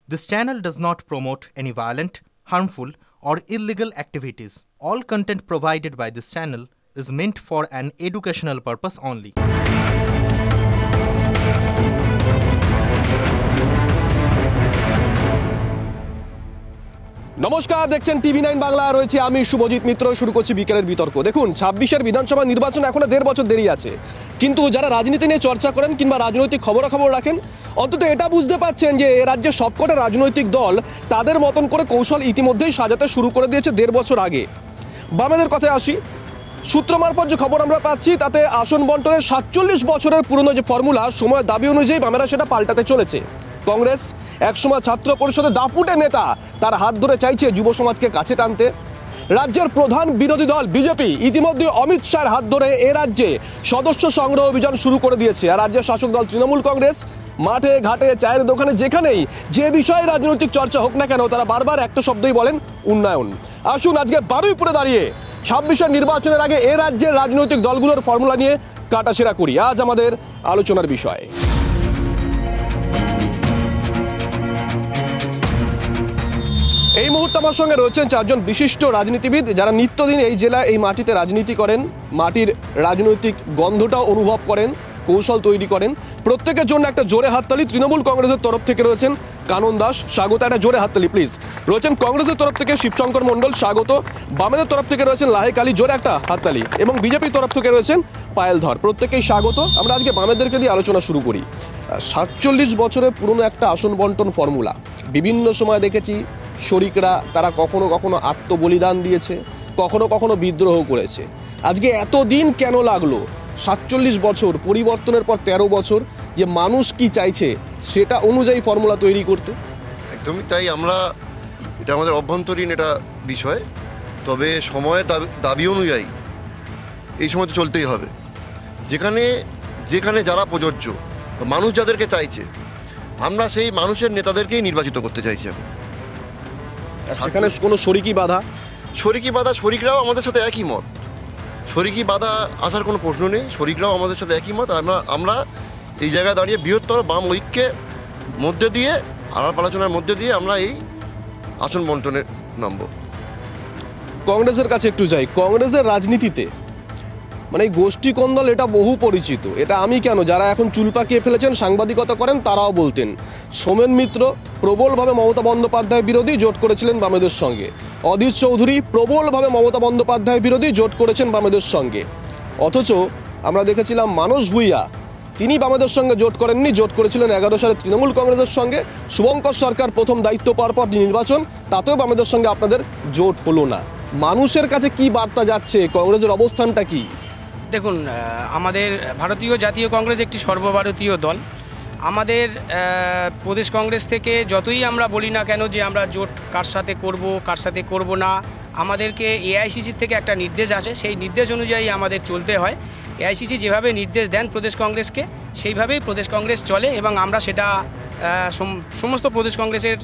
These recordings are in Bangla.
This channel does not promote any violent, harmful, or illegal activities. All content provided by this channel is meant for an educational purpose only. নমস্কার, দেখছেন টিভি9 বাংলা। রয়েছে আমি শুভজিৎ মিত্র। শুরু করছি বিকেলের বিতর্ক। দেখুন, ২৬-এর বিধানসভা নির্বাচন এখনো ১.৫ বছর দেরি আছে, কিন্তু যারা রাজনীতি নিয়ে চর্চা করেন কিংবা রাজনৈতিক খবরাখবর রাখেন, অন্তত এটা বুঝতে পারছেন যে এ রাজ্যে সবকটা রাজনৈতিক দল তাদের মতন করে কৌশল ইতিমধ্যেই সাজাতে শুরু করে দিয়েছে ১.৫ বছর আগে। বামেদের কথায় আসি, সূত্র মারফত যে খবর আমরা পাচ্ছি তাতে আসন বন্টনের ৪৭ বছরের পুরনো যে ফর্মুলা, সময়ের দাবি অনুযায়ী বামেরা সেটা পাল্টাতে চলেছে। কংগ্রেস একসময় ছাত্র পরিষদের দাপুটে নেতা, তার হাত ধরে চাইছে যুব সমাজকে কাছে টানতে। রাজ্যের প্রধান বিরোধী দল বিজেপি ইতিমধ্যে অমিত শাহের হাত ধরে এ রাজ্যে সদস্য সংগ্রহ অভিযান শুরু করে দিয়েছে। আর রাজ্যের শাসক দল তৃণমূল কংগ্রেস মাঠে ঘাটে চায়ের দোকানে যেখানেই যে বিষয়ে রাজনৈতিক চর্চা হোক না কেন, তারা বারবার একটা শব্দই বলেন, উন্নয়ন। আসুন আজকে বারুইপুরে দাঁড়িয়ে ২৬-এর নির্বাচনের আগে এ রাজ্যের রাজনৈতিক দলগুলোর ফর্মুলা নিয়ে কাটাছেড়া করি। আজ আমাদের আলোচনার বিষয়। এই মুহূর্তে আমার সঙ্গে রয়েছেন ৪ জন বিশিষ্ট রাজনীতিবিদ, যারা নিত্যদিন এই জেলা এই মাটিতে রাজনীতি করেন, মাটির রাজনৈতিক গন্ধটাও অনুভব করেন, কৌশল তৈরি করেন। প্রত্যেকের জন্য একটা জোরে হাততালি। তৃণমূল কংগ্রেসের তরফ থেকে রয়েছেন কানন দাস, স্বাগত। একটা জোরে হাততালি প্লিজ। রয়েছেন কংগ্রেসের তরফ থেকে শিবশঙ্কর মণ্ডল, স্বাগত। বামেদের তরফ থেকে রয়েছেন লাহেক আলী, জোরে একটা হাততালি। এবং বিজেপির তরফ থেকে রয়েছেন পায়েল ধর, প্রত্যেকেই স্বাগত। আমরা আজকে বামেদেরকে দিয়ে আলোচনা শুরু করি। ৪৭ বছরের পুরনো একটা আসন বন্টন ফর্মুলা, বিভিন্ন সময় দেখেছি শরিকরা তারা কখনো কখনো আত্মবলিদান দিয়েছে, কখনো কখনো বিদ্রোহ করেছে। আজকে এতদিন কেন লাগলো ৪৭ বছর পরিবর্তনের পর ১৩ বছর যে মানুষ কি চাইছে সেটা অনুযায়ী ফর্মুলা তৈরি করতে? একদমই তাই। আমরা এটা আমাদের অভ্যন্তরীণ এটা বিষয়, তবে সময়ের দাবি অনুযায়ী এই সময় তো চলতেই হবে। যেখানে যেখানে যারা প্রযোজ্য, মানুষ যাদেরকে চাইছে, আমরা সেই মানুষের নেতাদেরকেই নির্বাচিত করতে চাইছি। এখন সেখানে কোনো শরিকি বাধা শরিকরাও আমাদের সাথে একই মত। শরিকি বাধা আসার কোনো প্রশ্ন নেই, শরিকরাও আমাদের সাথে একই মত। আমরা এই জায়গায় দাঁড়িয়ে বৃহত্তর বাম ঐক্যের মধ্যে দিয়ে, আলাপ আলোচনার মধ্যে দিয়ে আমরা এই আসন বন্টনে নামব। কংগ্রেসের কাছে একটু যাই। কংগ্রেসের রাজনীতিতে মানে এই গোষ্ঠী কোন্দল এটা বহু পরিচিত। এটা আমি কেন, যারা এখন চুল পাকিয়ে ফেলেছেন, সাংবাদিকতা করেন, তারাও বলতেন। সোমেন মিত্র প্রবলভাবে মমতা বন্দ্যোপাধ্যায় বিরোধী, জোট করেছিলেন বামেদের সঙ্গে। অধীর চৌধুরী প্রবলভাবে মমতা বন্দ্যোপাধ্যায় বিরোধী, জোট করেছেন বামেদের সঙ্গে। অথচ আমরা দেখেছিলাম মানস ভূঁইয়া, তিনি বামেদের সঙ্গে জোট করেননি, জোট করেছিলেন ১১ সালে তৃণমূল কংগ্রেসের সঙ্গে। শুভঙ্কর সরকার প্রথম দায়িত্ব পাওয়ার পর নির্বাচন, তাতেও বামেদের সঙ্গে আপনাদের জোট হলো না। মানুষের কাছে কি বার্তা যাচ্ছে? কংগ্রেসের অবস্থানটা কি? দেখুন, আমাদের ভারতীয় জাতীয় কংগ্রেস একটি সর্বভারতীয় দল। আমাদের প্রদেশ কংগ্রেস থেকে যতই আমরা বলি না কেন যে আমরা জোট কার সাথে করব কার সাথে করব না, আমাদেরকে এআইসিসি থেকে একটা নির্দেশ আসে, সেই নির্দেশ অনুযায়ী আমাদের চলতে হয়। এআইসিসি যেভাবে নির্দেশ দেন প্রদেশ কংগ্রেসকে, সেইভাবেই প্রদেশ কংগ্রেস চলে এবং আমরা সেটা সমস্ত প্রদেশ কংগ্রেসের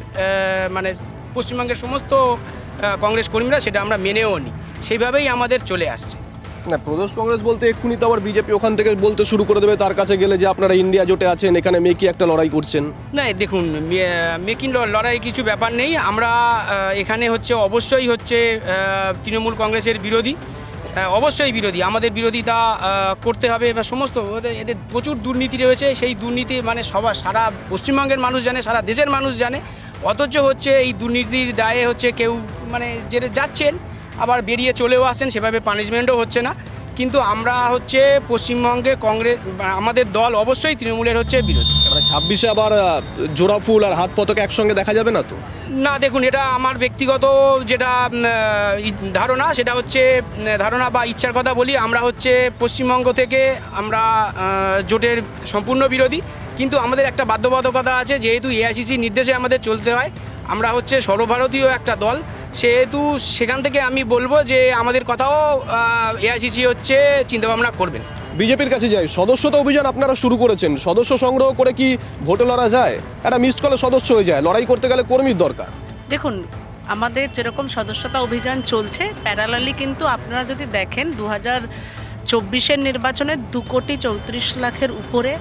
মানে পশ্চিমবঙ্গের সমস্ত কংগ্রেস কর্মীরা সেটা আমরা মেনেও নিই, সেইভাবেই আমাদের চলে আসছে। না, প্রদেশ কংগ্রেস বলতে এক্ষুনি তো আবার বিজেপি ওখান থেকে বলতে শুরু করে দেবে তার কাছে গেলে যে আপনারা ইন্ডিয়া জোটে আছেন, এখানে মেকি একটা লড়াই করছেন। না, দেখুন, মেকিং লড়াই কিছু ব্যাপার নেই। আমরা এখানে অবশ্যই তৃণমূল কংগ্রেসের বিরোধী, অবশ্যই বিরোধী। আমাদের বিরোধিতা করতে হবে। এবার সমস্ত এদের প্রচুর দুর্নীতি রয়েছে, সেই দুর্নীতি মানে সারা পশ্চিমবঙ্গের মানুষ জানে, সারা দেশের মানুষ জানে। অথচ এই দুর্নীতির দায়ে কেউ মানে জেলে যাচ্ছেন, আবার বেরিয়ে চলেও আসেন, সেভাবে পানিশমেন্টও হচ্ছে না। কিন্তু আমরা পশ্চিমবঙ্গে কংগ্রেস, আমাদের দল অবশ্যই তৃণমূলের বিরোধী। মানে ২৬-এ আবার জোড়া ফুল আর হাত পতাকা একসঙ্গে দেখা যাবে না তো? না, দেখুন, এটা আমার ব্যক্তিগত যেটা ধারণা, সেটা ধারণা বা ইচ্ছার কথা বলি। আমরা পশ্চিমবঙ্গ থেকে আমরা জোটের সম্পূর্ণ বিরোধী, কিন্তু আমাদের একটা বাধ্যবাধকতা আছে, যেহেতু এআইসিসি নির্দেশে আমাদের চলতে হয়। আমরা সর্বভারতীয় একটা দল, সেহেতু সেখান থেকে আমি বলবো যে আমাদের কথাও এআইসিসি চিন্তাভাবনা করবেন। বিজেপির কাছে যাই, সদস্যতা অভিযান আপনারা শুরু করেছেন। সদস্য সংগ্রহ করে কি ভোটে লড়া যায়? একটা মিসড কলে সদস্য হয়ে যায়, লড়াই করতে গেলে কর্মীর দরকার। দেখুন, আমাদের যেরকম সদস্যতা অভিযান চলছে, প্যারালালি কিন্তু আপনারা যদি দেখেন ২০২৪-এর নির্বাচনে ২,৩৪,০০,০০০ উপরে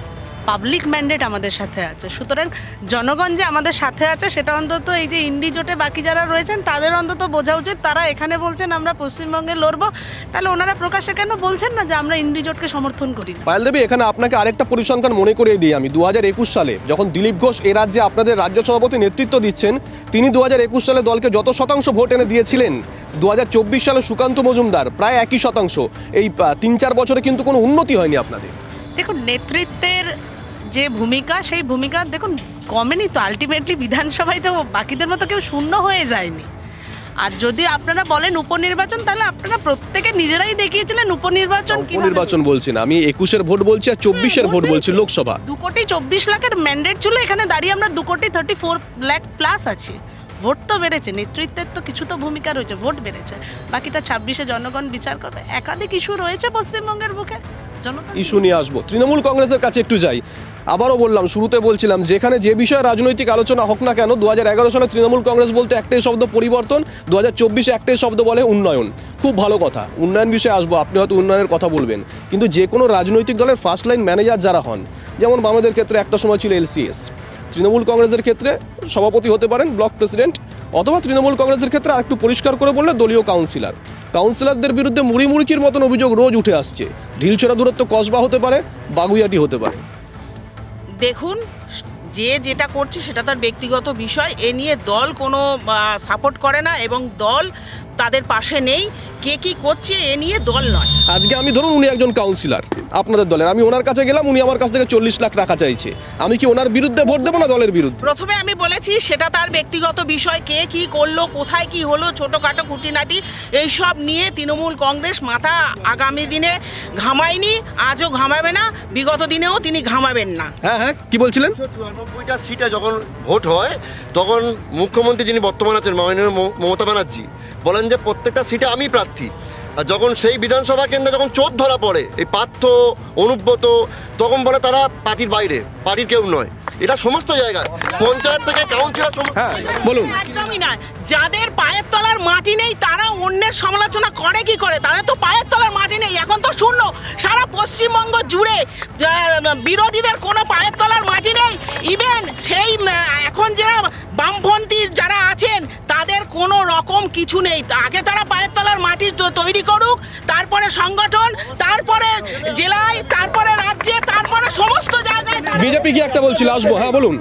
পাবলিক ম্যান্ডেট আমাদের সাথে আছে। সুতরাং জনগণ যে আমাদের সাথে আছে সেটা অন্তত এই যে ইন্ডি জোটে বাকি যারা রয়েছেন তাদের অন্তত বোঝা উচিত। তারা এখানে বলছেন আমরা পশ্চিমবঙ্গে লড়বো, তাহলে ওনারা প্রকাশ্যে কেন বলছেন না যে আমরা ইন্ডি জোটকে সমর্থন করি? পায়েল দেবী, এখানে আপনাকে আরেকটা পরিসংখ্যান মনে করিয়ে দিই আমি। 2021 সালে যখন দিলীপ ঘোষ এ রাজ্যে আপনাদের রাজ্য সভাপতি নেতৃত্ব দিচ্ছেন, তিনি 2021 সালে দলকে যত শতাংশ ভোট এনে দিয়েছিলেন, 2024 সালে সুকান্ত মজুমদার প্রায় একই শতাংশ। এই 3-4 বছরে কিন্তু কোনো উন্নতি হয়নি আপনাদের। দেখুন, নেতৃত্বের যে ভূমিকা, সেই ভূমিকা দেখুন কমেনি তো। আলটিমেটলি বিধানসভায় তো বাকিদের মতো কেউ শূন্য হয়ে যায়নি। আর যদি আপনারা বলেন উপনির্বাচন, তাহলে আপনারা প্রত্যেকে নিজেরাই দেখিয়েছিলেন উপনির্বাচন। উপনির্বাচন বলছি না আমি, 21-এর ভোট বলছি আর 24-এর ভোট বলছি লোকসভা। 2,24,00,000 ম্যান্ডেট ছিল, এখানে দাঁড়িয়ে আমরা 2,34,00,000 প্লাস আছি। ভোট তো বেড়েছে, নেতৃত্বের তো কিছু তো ভূমিকা রয়েছে, ভোট বেড়েছে। বাকিটা 26-এ জনগণ বিচার করবে। একাধিক ইস্যু রয়েছে পশ্চিমবঙ্গের বুকে, ইস্যু নিয়ে আসবো। তৃণমূল কংগ্রেসের কাছে একটু যাই। আবারও বললাম, শুরুতে বলছিলাম, যেখানে যে বিষয়ে রাজনৈতিক আলোচনা হোক না কেন, 2011 সালে তৃণমূল কংগ্রেস বলতে একটাই শব্দ পরিবর্তন, 2024-এ একটাই শব্দ বলে উন্নয়ন। খুব ভালো কথা, উন্নয়ন বিষয়ে আসবো, আপনি হয়তো উন্নয়নের কথা বলবেন। কিন্তু যে কোনো রাজনৈতিক দলের ফার্স্ট লাইন ম্যানেজার যারা হন, যেমন বামেদের ক্ষেত্রে একটা সময় ছিল LCS, তৃণমূল কংগ্রেসের ক্ষেত্রে সভাপতি হতে পারেন ব্লক প্রেসিডেন্ট, অথবা তৃণমূল কংগ্রেসের ক্ষেত্রে আরেকটু পরিষ্কার করে বললে দলীয় কাউন্সিলর। কাউন্সিলরদের বিরুদ্ধে মুড়িমুড়কির মতন অভিযোগ রোজ উঠে আসছে। ঢিলছোড়া দূরত্ব কসবা হতে পারে, বাগুইয়াটি হতে পারে। দেখুন, যে যেটা করছে সেটা তার ব্যক্তিগত বিষয়, এ নিয়ে দল কোনো সাপোর্ট করে না এবং দল তাদের পাশে নেই। কে কি করছে এ নিয়ে দল নয়। আজকে আমি ধরুন উনি একজন কাউন্সিলর আপনাদের দলের, আমি ওনার কাছে গেলাম, উনি আমার কাছ থেকে 40 লাখ টাকা চাইছে, আমি কি ওনার বিরুদ্ধে ভোট দেবো না দলের বিরুদ্ধে? প্রথমে আমি বলেছি সেটা তার ব্যক্তিগত বিষয়, কে কি করলো, কোথায় কি হলো, ছোটোখাটো খুঁটিনাটি এইসব নিয়ে তৃণমূল কংগ্রেস মাথা আগামী দিনে ঘামায়নি, আজও ঘামাবে না, বিগত দিনেও তিনি ঘামাবেন না। হ্যাঁ হ্যাঁ, কি বলছিলেন? 94টা সিটে যখন ভোট হয় তখন মুখ্যমন্ত্রী যিনি বর্তমান আছেন মাননীয় মমতা ব্যানার্জি বলেন যে প্রত্যেকটা সিটে আমি প্রার্থী। আর যখন সেই বিধানসভা কেন্দ্রে যখন চোর ধরা পড়ে এই পার্থ অনুব্রত, তখন বলে তারা পার্টির বাইরে, পার্টির কেউ নয়। এটা সমস্ত জায়গায় পঞ্চায়েত থেকে কাউন্সিলর। হ্যাঁ বলুন। একদমই না, যাদের পায়ের তলার মাটি নেই তারা অন্যের সমালোচনা করে কি করে? তাদের তো পায়ের তলার মাটি নেই, এখন তো শূন্য। সারা পশ্চিমবঙ্গ জুড়ে বিরোধীদের কোনো পায়ের তলার মাটি নেই। ইভেন সেই এখন যারা বামপন্থী যারা আছেন তাদের কোনো রকম কিছু নেই। আগে তারা পায়ের তলার মাটি তৈরি করুক, তারপরে সংগঠন, তারপরে জেলায়, তারপরে রাজ্যে, তারপরে সমস্ত জায়গায়। বিজেপি কি একটা বলছিল, আসবো। হ্যাঁ বলুন।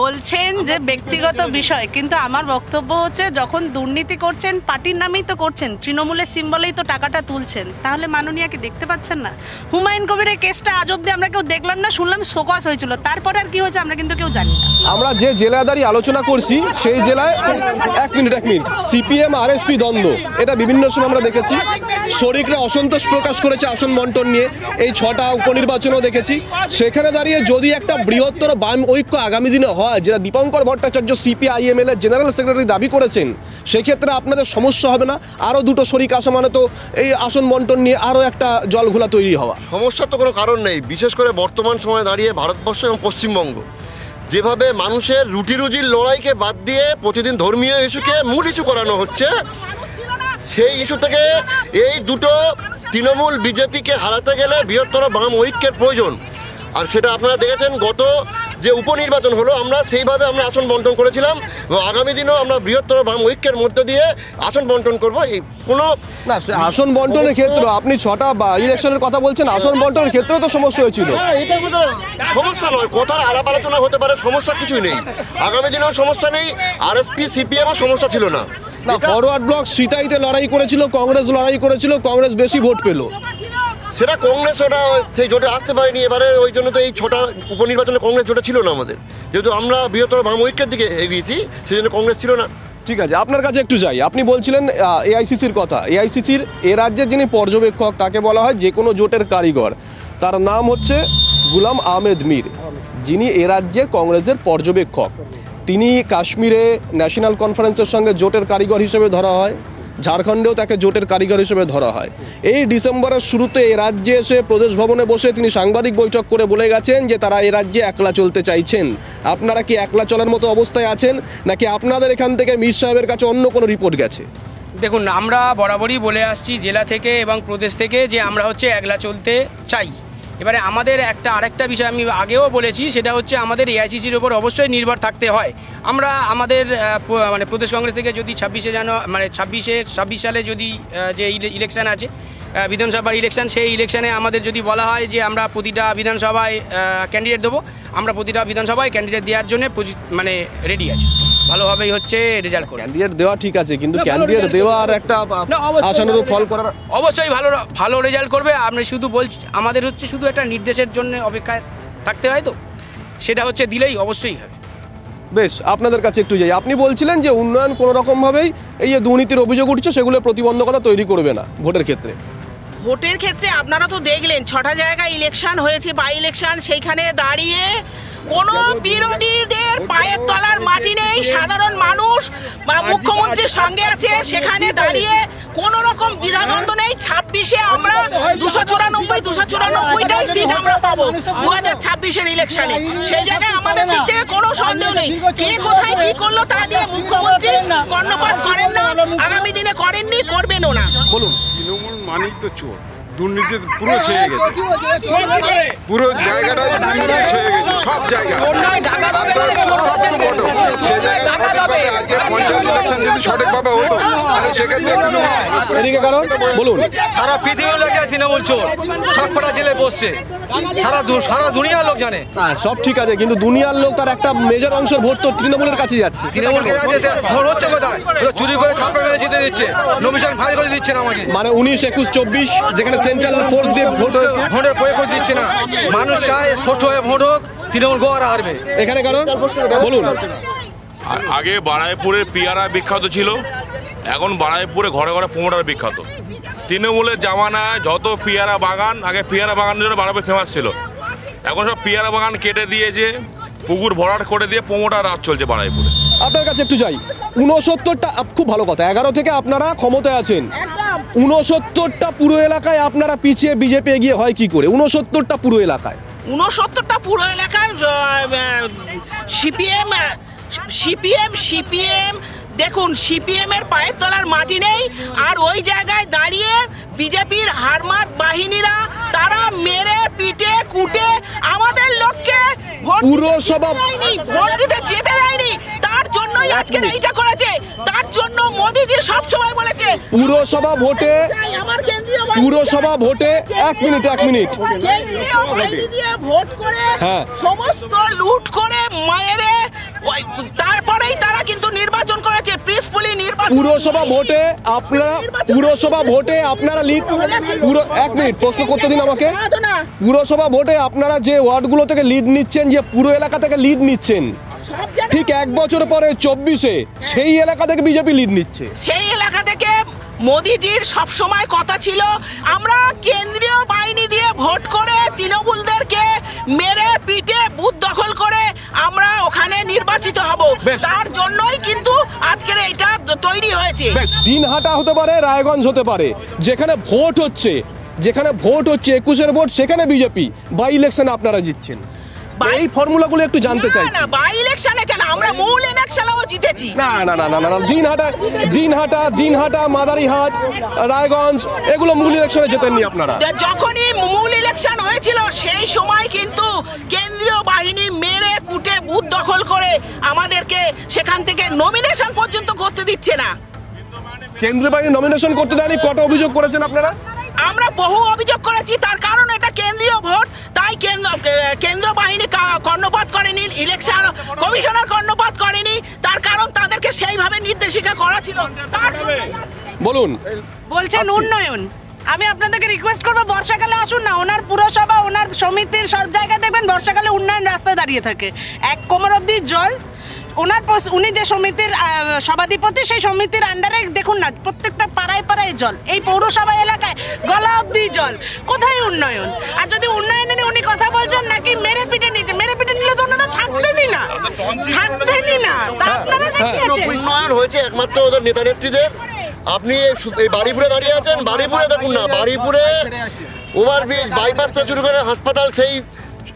বলছেন যে ব্যক্তিগত বিষয়, কিন্তু আমার বক্তব্য হচ্ছে যখন দুর্নীতি করছেন পার্টির নামেই তো করছেন, তৃণমূলের সিম্বলেই তো টাকাটা তুলছেন, তাহলে মাননীয়া কি দেখতে পাচ্ছেন না? হুমায়ুন কবিরের কেসটা আজ অব্দি আমরা কেউ দেখলাম না, শুনলাম শোকজ হয়েছিল, তারপরে আর কি হয়েছে আমরা কিন্তু কেউ জানি না। আমরা যে জেলাদারি আলোচনা করছি সেই জেলায় এক মিনিট সিপিএম আরএসপি দ্বন্দ্ব, এটা বিভিন্ন সময় আমরা দেখেছি। শরিকরা অসন্তোষ প্রকাশ করেছে আসন বন্টন নিয়ে, এই 6টা উপনির্বাচনও দেখেছি। সেখানে দাঁড়িয়ে যদি একটা বৃহত্তর বাম ঐক্য আগামী দিনে হয়, যেটা দীপঙ্কর ভট্টাচার্য সিপিআইএমএল এর জেনারেল সেক্রেটারি দাবি করেছেন, সেক্ষেত্রে আপনাদের সমস্যা হবে না? আরও 2টো শরিক আসা মানে তো এই আসন বন্টন নিয়ে আরও একটা জলঘোলা তৈরি হওয়া। সমস্যার তো কোনো কারণ নেই। বিশেষ করে বর্তমান সময়ে দাঁড়িয়ে ভারতবর্ষ এবং পশ্চিমবঙ্গ যেভাবে মানুষের রুটি রুজির লড়াইকে বাদ দিয়ে প্রতিদিন ধর্মীয় ইস্যুকে মূল ইস্যু করানো হচ্ছে, সেই ইস্যু থেকে এই দুটো তৃণমূল বিজেপিকে হারাতে গেলে বৃহত্তর বাম ঐক্যের প্রয়োজন। আর সেটা আপনারা দেখেছেন গত যে উপনির্বাচন হলো, আমরা সেইভাবে আমরা আসন বন্টন করেছিলাম। আগামী দিনেও আমরা বৃহত্তর বাম ঐক্যের মধ্যে দিয়ে আসন বন্টন করবো। এই কোনো না, আসন বন্টনের ক্ষেত্রে আপনি 6টা ইলেকশনের কথা বলছেন, আসন বন্টনের ক্ষেত্রেও তো সমস্যা হয়েছিল। সমস্যা নয়, কথার আলাপ আলোচনা হতে পারে, সমস্যা কিছুই নেই। আগামী দিনেও সমস্যা নেই, আরএসপি সিপিএমও সমস্যা ছিল না। ফরওয়ার্ড ব্লক সিটাইতে লড়াই করেছিল, কংগ্রেস লড়াই করেছিল, কংগ্রেস বেশি ভোট পেল। সেটা কংগ্রেস ওটা সেই জোটে আসতে পারেনি এবারে, ওই জন্য তো এই 6টা উপনির্বাচনে কংগ্রেস জোটে ছিল না আমাদের। যেহেতু আমরা বৃহত্তর বাম ঐক্যের দিকে এগিয়েছি, সেই জন্য কংগ্রেস ছিল না। ঠিক আছে, আপনার কাছে একটু যাই। আপনি বলছিলেন এআইসিসির কথা। এআইসিসির এ রাজ্যের যিনি পর্যবেক্ষক, তাকে বলা হয় যে কোনো জোটের কারিগর। তার নাম হচ্ছে গুলাম আহমেদ মীর, যিনি এ রাজ্যের কংগ্রেসের পর্যবেক্ষক। তিনি কাশ্মীরে ন্যাশনাল কনফারেন্সের সঙ্গে জোটের কারিগর হিসেবে ধরা হয়, ঝাড়খণ্ডেও তাকে জোটের কারিগর হিসেবে ধরা হয়। এই ডিসেম্বরের শুরুতে এ রাজ্যে এসে প্রদেশ ভবনে বসে তিনি সাংবাদিক বৈঠক করে বলে গেছেন যে তারা এ রাজ্যে একলা চলতে চাইছেন। আপনারা কি একলা চলার মতো অবস্থায় আছেন, নাকি আপনাদের এখান থেকে মীর সাহেবের কাছে অন্য কোনো রিপোর্ট গেছে? দেখুন, আমরা বরাবরই বলে আসছি জেলা থেকে এবং প্রদেশ থেকে যে আমরা হচ্ছে একলা চলতে চাই, এবারে আমাদের আরেকটা বিষয় আমি আগেও বলেছি, সেটা হচ্ছে আমাদের এআইসিসির ওপর অবশ্যই নির্ভর থাকতে হয়। আমরা আমাদের মানে প্রদেশ কংগ্রেস থেকে যদি 26 সালে যদি যে ইলেকশন আছে বিধানসভার ইলেকশন, সেই ইলেকশনে আমাদের যদি বলা হয় যে আমরা প্রতিটা বিধানসভায় ক্যান্ডিডেট দেবো, আমরা প্রতিটা বিধানসভায় ক্যান্ডিডেট দেওয়ার জন্য মানে রেডি আছি, ভালোভাবেই হচ্ছে রেজাল্ট করে। ক্যান্ডিডেট দেওয়া ঠিক আছে, কিন্তু ক্যান্ডিডেট দেওয়ার একটা আশানুরূপ ফল করার অবশ্যই ভালো রেজাল্ট করবে। আপনি শুধু বলছি আমাদের হচ্ছে শুধু একটা নির্দেশের জন্য অপেক্ষায় থাকতে হয়, তো সেটা হচ্ছে দিলেই অবশ্যই হবে। বেশ, আপনাদের কাছে একটু যাই। আপনি বলছিলেন যে উন্নয়ন কোনো রকমভাবেই এই যে দুর্নীতির অভিযোগ উঠছে সেগুলো প্রতিবন্ধকতা তৈরি করবে না ভোটের ক্ষেত্রে। ভোটের ক্ষেত্রে আপনারা তো দেখলেন 6টা জায়গায় ইলেকশন হয়েছে, বাই ইলেকশন, সেইখানে দাঁড়িয়ে কোনো বিরোধীদের পায়ের তলার মাটি নেই। সাধারণ মানুষ বা মুখ্যমন্ত্রীর সঙ্গে আছে, সেখানে দাঁড়িয়ে কোনো রকম দ্বিধাদ্বন্দ্ব নেই। 26-এ আমরা 294টাই সিট আমরা পাবো 2026-এর ইলেকশনে। সেই জায়গায় আমাদের দিক থেকে কোনো সন্দেহ নেই। কে কোথায় কি করলো তা নিয়ে মুখ্যমন্ত্রী কর্ণপাত করেন না, আগামী দিনে করেননি, করবেনও না। বলুন। তৃণমূল মানেই তো চোর, দুর্নীতি পুরো ছেয়ে গেছে, পুরো জায়গাটাই দুর্নীতি ছেয়ে গেছে, সব জায়গায়। সেই জায়গায় সঠিকভাবে আজকে পঞ্চায়েত ইলেকশন যদি সঠিকভাবে হতো তাহলে সেক্ষেত্রে এদিকে কারণ বলুন। সারা পৃথিবী লোক তৃণমূল চোর, সব কটা জেলে বসছে, সারা দুনিয়ার লোক জানে। সব ঠিক আছে, কিন্তু দুনিয়ার লোক তার একটা মেজর অংশের ভোট তো তৃণমূলের কাছে যাচ্ছে। তৃণমূলকে যাচ্ছে, ভোট হচ্ছে কোথায়? চুরি করে ছাপা মেরে জিতে দিচ্ছে, নমিশন ফাইল করে দিচ্ছে না আমাকে। মানে 19, 21, 24 যেখানে সেন্ট্রাল ফোর্স দিয়ে ভোট হয়েছে, ভোটের প্রয়োগ করে দিচ্ছে না। মানুষ চায় ছোট হয়ে ভোট হোক, তৃণমূল গোয়ারা হারবে এখানে। কারণ বলুন। আগে বারাইপুরের পিয়ারা বিখ্যাত ছিল, এখন বারাইপুরে ঘরে ঘরে প্রমোটার বিখ্যাত। তৃণমূলের জামানায় যত পিয়ারা বাগান, আগে পিয়ারা বাগানের জন্য বারাইপুর ফেমাস ছিল, এখন সব পিয়ারা বাগান কেটে দিয়েছে, পুকুর ভরাট করে দিয়ে প্রমোটার রাজ চলছে বারাইপুরে। আপনার কাছে একটু যাই। 69টা, খুব ভালো কথা, 11 থেকে আপনারা ক্ষমতায় আছেন, 69টা পুরো এলাকায় আপনারা পিছিয়ে, বিজেপি এগিয়ে হয় কি করে? 69টা পুরো এলাকায়, 69টা পুরো এলাকায় সিপিএম দেখুন, সিপিএম এর পায়ের তলার মাটি নেই। আর ওই জায়গায় দাঁড়িয়ে বিজেপির হারমাত বাহিনীরা তারা মেরে পিটে কুটে আমাদের লোককে পুরসভা ভোট দিতে যেতে দেয়নি। তার জন্যই আজকে এইটা করেছে। তার জন্য মোদিজি সব সময় বলেছে পুরসভা ভোটে, পুরসভা ভোটে 1 মিনিট কেন্দ্রীয় বাহিনী দিয়ে ভোট করে সমস্ত লুট করে মায়েরে, তারপরেই তারা কিন্তু নির্বাচন করেছে, পিসফুলি নির্বাচন। পুরসভা ভোটে আপনারা লিড, পুরো 1 মিনিট প্রশ্ন করতে দিন আমাকে। পুরসভা ভোটে আপনারা যে ওয়ার্ডগুলো থেকে লিড নিচ্ছেন, যে পুরো এলাকা থেকে লিড নিচ্ছেন, ঠিক 1 বছর পরে 24-এ সেই এলাকা থেকে বিজেপি লিড নিচ্ছে। সেই এলাকা থেকে মোদিজির সব সময় কথা ছিল আমরা কেন্দ্রীয় বাহিনী দিয়ে ভোট করে তৃণমূলদেরকে মেরে পিটে বুথ দখল করে আমরা ওখানে নির্বাচিত হব। তার জন্যই কিন্তু আজকের এইটা তৈরি হয়েছে। দিনহাটা হতে পারে, রায়গঞ্জ হতে পারে, যেখানে ভোট হচ্ছে 21-এর ভোট, সেখানে বিজেপি, বাই ইলেকশনে আপনারা জিতছেন। এই ফর্মুলাগুলো একটু জানতে চাই। না, বাই ইলেকশনে কেন, আমরা মূল ইলেকশনেও জিতেছি। না, দিনহাটা, মাদারিহাট, রায়গঞ্জ, এগুলো মূল ইলেকশনে জেতেননি আপনারা। যখনই মূল ইলেকশন হয়েছিল সেই সময় কিন্তু কেন্দ্রীয় বাহিনী মেরে কুটে বুথ দখল করে আমাদেরকে সেখান থেকে নমিনেশন পর্যন্ত করতে দিচ্ছে না। কেন্দ্রীয় বাহিনী নমিনেশন করতে দেয়নি, কত অভিযোগ করেছেন আপনারা? আমরা বহু অভিযোগ করেছি। তার কারণ এটা কেন্দ্রীয় ভোট, তাই কেন্দ্র বাহিনী কর্ণপাত করেনি, ইলেকশন কমিশনার কর্ণপাত করেনি। তার কারণ তাদেরকে সেইভাবে নির্দেশিকা করা ছিল। বলুন। বলছেন উন্নয়ন, আমি আপনাদেরকে রিকোয়েস্ট করবো বর্ষাকালে আসুন না। ওনার পুরসভা, ওনার সমিতির সব জায়গায় দেখবেন বর্ষাকালে উন্নয়ন রাস্তায় দাঁড়িয়ে থাকে, 1 কোমর অব্দি জল। উনি যে সমিতির সভাধিপতি, সেই সমিতির আন্ডারে দেখুন না প্রত্যেকটা পাড়ায় পাড়ায় জল, এই পৌরসভা এলাকায় গলা অব্দি জল। কোথায় উন্নয়ন? আর যদি উন্নয়ন নিয়ে উনি কথা বলছেন নাকি মেরে পিটে নিয়েছে, মেরে পিটে নিলে তো ওনারা থাকতেনই না। তা আপনারা দেখিয়েছেন উন্নয়ন হয়েছে একমাত্র ওদের নেতা নেত্রীদের। আপনি এই বারুইপুরে দাঁড়িয়ে আছেন, বারুইপুরে দেখুন না, বারুইপুরে ওভারব্রিজ, বাইপাস থেকে শুরু করে হাসপাতাল, সেই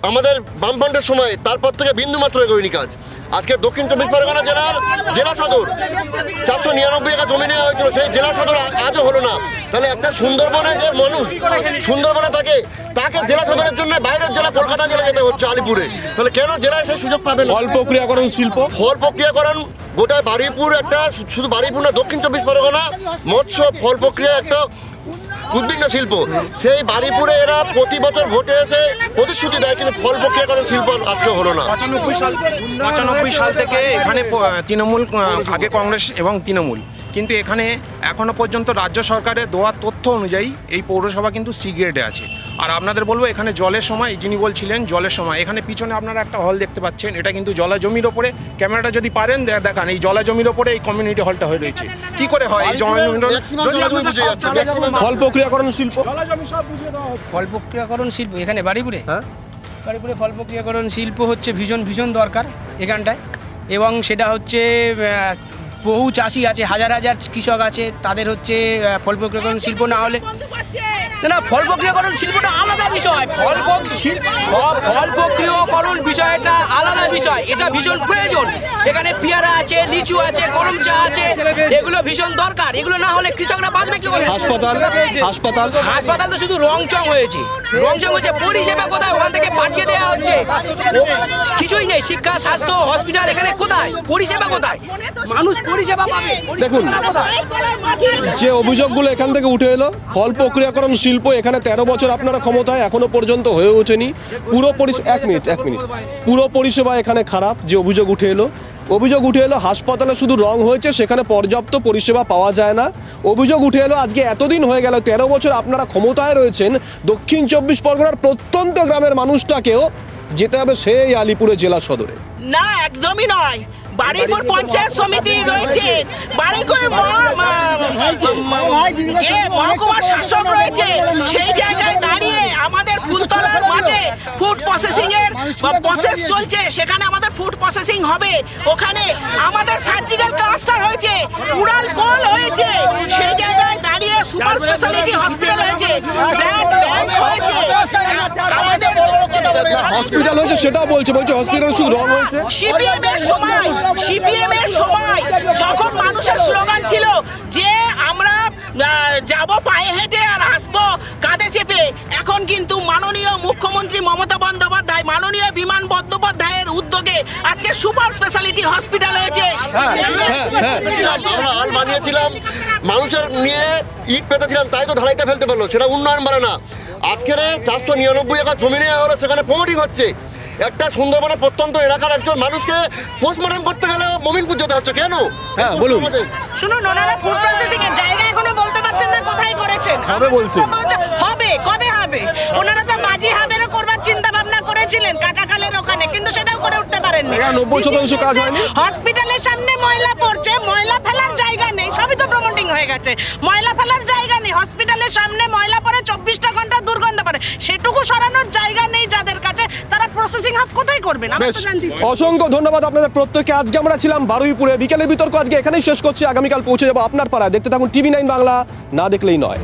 আমাদের বামফ্রন্টের সময়, তারপর থেকে বিন্দুমাত্র এগোয়নি কাজ। আজকে দক্ষিণ 24 পরগনা জেলার জেলা সদর 499 একর জমি নেওয়া হয়েছিল, সেই জেলা সদর আজও হলো না। তাহলে একটা সুন্দরবনে যে মানুষ সুন্দরবনে থাকে তাকে জেলা সদরের জন্য বাইরের জেলা কলকাতা জেলা যেতে হচ্ছে আলিপুরে, তাহলে কেন জেলায় সেই সুযোগ পাবে না? ফল প্রক্রিয়াকরণ শিল্প, ফল প্রক্রিয়াকরণ গোটা বারুইপুর একটা, শুধু বারুইপুর না দক্ষিণ 24 পরগনা মৎস্য ফল প্রক্রিয়া একটা উদ্বিগ্ন শিল্প। সেই বারুইপুরে এরা প্রতি বছর ভোটে এসে প্রতিশ্রুতি দেয়, কিন্তু ফল প্রক্রিয়াকরণ শিল্প আজকে হলো না। 95 সাল থেকে এখানে তৃণমূল, আগে কংগ্রেস এবং তৃণমূল, কিন্তু এখানে এখনো পর্যন্ত রাজ্য সরকারের দেওয়া তথ্য অনুযায়ী এই পৌরসভা কিন্তু সি গ্রেডে আছে। আর আপনাদের বলবো এখানে জলের সময়, যিনি বলছিলেন জলের সময়, এখানে পিছনে আপনারা একটা হল দেখতে পাচ্ছেন, এটা কিন্তু জলা জমির ওপরে, ক্যামেরাটা যদি পারেন দেখান, এই জলা জমির ওপরে এই কমিউনিটি হলটা হয়ে রয়েছে। কি করে হয় এই জলা জমির? ফল প্রক্রিয়াকরণ শিল্প, ফল প্রক্রিয়াকরণ শিল্প এখানে বারুইপুরে, বারুইপুরে ফল প্রক্রিয়াকরণ শিল্প হচ্ছে ভীষণ দরকার এখানটায়। এবং সেটা হচ্ছে বহু চাষি আছে, হাজার হাজার কৃষক আছে, তাদের হচ্ছে ফল প্রক্রিয়াকরণ শিল্প না হলে না, ফল প্রক্রিয়াকরণ শিল্পটা আলাদা বিষয়। ফল প্রক্রিয়াকরণ বিষয়টা আলাদা বিষয়, এটা ভীষণ প্রয়োজন। এখানে পেয়ারা আছে, লিচু আছে, করম চা আছে, এগুলো ভীষণ দরকার। এগুলো না হলে কৃষকরা বাঁচবে কি করে? হাসপাতাল তো শুধু রংচং হয়েছে, পরিষেবা কোথায়? ওখান থেকে পাঠিয়ে দেওয়া হচ্ছে, কিছুই নেই। শিক্ষা, স্বাস্থ্য, হসপিটাল এখানে কোথায়? পরিষেবা কোথায়? মানুষ পরিষেবা পাবে? দেখুন যে অভিযোগগুলো এখান থেকে উঠে এলো, ফল প্রক্রিয়াকরণ শিল্প এখানে 13 বছর আপনারা ক্ষমতায়, এখনো পর্যন্ত হয়ে ওঠেনি। এক মিনিট পুরো পরিষেবা এখানে খারাপ। যে অভিযোগ উঠে এলো হাসপাতালে শুধু রং হয়েছে, সেখানে পর্যাপ্ত পরিষেবা পাওয়া যায় না। অভিযোগ উঠে এলো আজকে এতদিন হয়ে গেল, 13 বছর আপনারা ক্ষমতায় রয়েছেন, দক্ষিণ 24 পরগনার প্রত্যন্ত গ্রামের মানুষটাকেও যেতে হবে সেই আলিপুরে জেলা সদরে। না, একদমই নয়। বারুইপুর পঞ্চায়েত সমিতি রয়েছে, বারুইপুর মহকুমার শাসক রয়েছে, সেই জায়গায় দাঁড়িয়ে আমাদের ফুলতলার মাঠে ফুড প্রসেসিং এর প্রসেস চলছে, সেখানে আমাদের ফুড প্রসেসিং হবে। ওখানে আমাদের সার্জিক্যাল ক্লাস্টার হয়েছে, উড়াল পোল হয়েছে, সেই জায়গায় দাঁড়িয়ে সুপার স্পেশালিটি হসপিটাল হয়েছে, ব্লাড ব্যাংক হয়েছে, আমাদের হসপিটাল হয়েছে, সেটাও বলছে হসপিটাল শুধু রং হয়েছে। সিপিএম এর সময় যখন মানুষের স্লোগান ছিল যে আমরা যাব পায়ে হেঁটে আর আসবো কাঁধে চেপে, এখন কিন্তু মাননীয় মুখ্যমন্ত্রী মমতা বন্দ্যোপাধ্যায়, মাননীয় বিমান বন্দ্যোপাধ্যায়ের উদ্যোগে আজকে সুপার স্পেশালিটি হসপিটাল হয়েছে। আমরা হাল বানিয়েছিলাম, মানুষের নিয়ে ইট পেতেছিলাম, তাই তো ঢালাইটা ফেলতে পারলো, সেটা উন্নয়ন বাড়ে না। আজকের 499 একর জমি নেওয়া হলো, সেখানে প্রমোটিং হচ্ছে। একটা সুন্দরবনের প্রত্যন্ত এলাকার একজন মানুষকে পোস্টমর্টম করতে গেলে মমিনপুর যেতে হচ্ছে কেন? বলুন। শুনুন, ওনারা ফুড প্রসেসিং এর জায়গা এখনো বলতে পারছেন না কোথায় করেছেন। হবে, কবে হবে? ওনারা তো মাঝি হাবেরও করবার চিন্তা ভাবনা করেছিলেন কাটাখালের ওখানে, কিন্তু সেটাও করে উঠতে পারেননি। 90% কাজ হয়নি। হসপিটালের সামনে ময়লা পড়ছে, ময়লা ফেলার জায়গা নেই, সবই তো প্রমোটিং হয়ে গেছে। ময়লা ফেলার জায়গা নেই, হসপিটালের সামনে ময়লা পড়ে, 24টা ঘন্টা দুর্গন্ধ পড়ে, সেটুকু সরানোর জায়গা নেই যাদের কাছে, তারা প্রসেসিং হাব কোথায় করবেন? অসংখ্য ধন্যবাদ আপনাদের প্রত্যেককে। আজকে আমরা ছিলাম বারুইপুরে। বিকেলের বিতর্ক আজকে এখানেই শেষ করছি, আগামীকাল পৌঁছে যাবো আপনার পাড়ায়। দেখতে থাকুন TV9 বাংলা, না দেখলেই নয়।